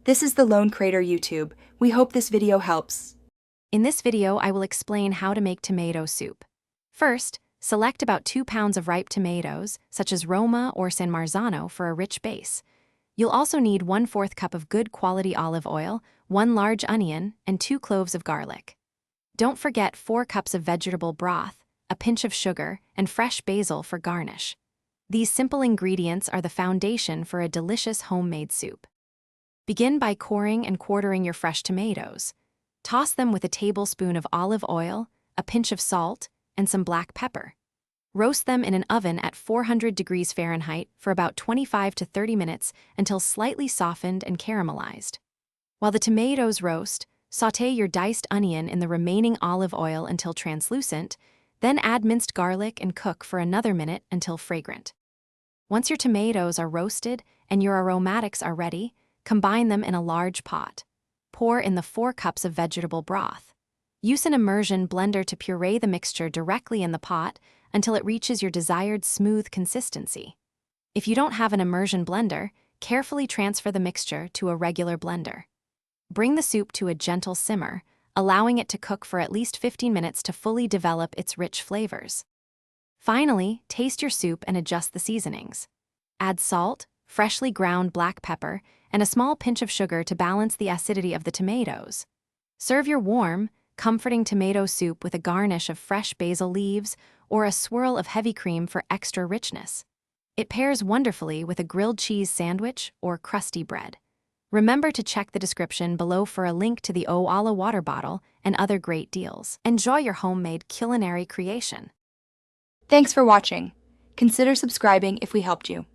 This is the Lone Crater YouTube. We hope this video helps. In this video, I will explain how to make tomato soup. First, select about 2 pounds of ripe tomatoes, such as Roma or San Marzano, for a rich base. You'll also need 1/4 cup of good quality olive oil, 1 large onion, and 2 cloves of garlic. Don't forget 4 cups of vegetable broth, a pinch of sugar, and fresh basil for garnish. These simple ingredients are the foundation for a delicious homemade soup. Begin by coring and quartering your fresh tomatoes. Toss them with a tablespoon of olive oil, a pinch of salt, and some black pepper. Roast them in an oven at 400 degrees Fahrenheit for about 25 to 30 minutes until slightly softened and caramelized. While the tomatoes roast, sauté your diced onion in the remaining olive oil until translucent, then add minced garlic and cook for another minute until fragrant. Once your tomatoes are roasted and your aromatics are ready, combine them in a large pot. Pour in the 4 cups of vegetable broth. Use an immersion blender to puree the mixture directly in the pot until it reaches your desired smooth consistency. If you don't have an immersion blender, carefully transfer the mixture to a regular blender. Bring the soup to a gentle simmer, allowing it to cook for at least 15 minutes to fully develop its rich flavors. Finally, taste your soup and adjust the seasonings. Add salt, freshly ground black pepper, and a small pinch of sugar to balance the acidity of the tomatoes. Serve your warm, comforting tomato soup with a garnish of fresh basil leaves or a swirl of heavy cream for extra richness. It pairs wonderfully with a grilled cheese sandwich or crusty bread. Remember to check the description below for a link to the Oala water bottle and other great deals. Enjoy your homemade culinary creation. Thanks for watching. Consider subscribing if we helped you.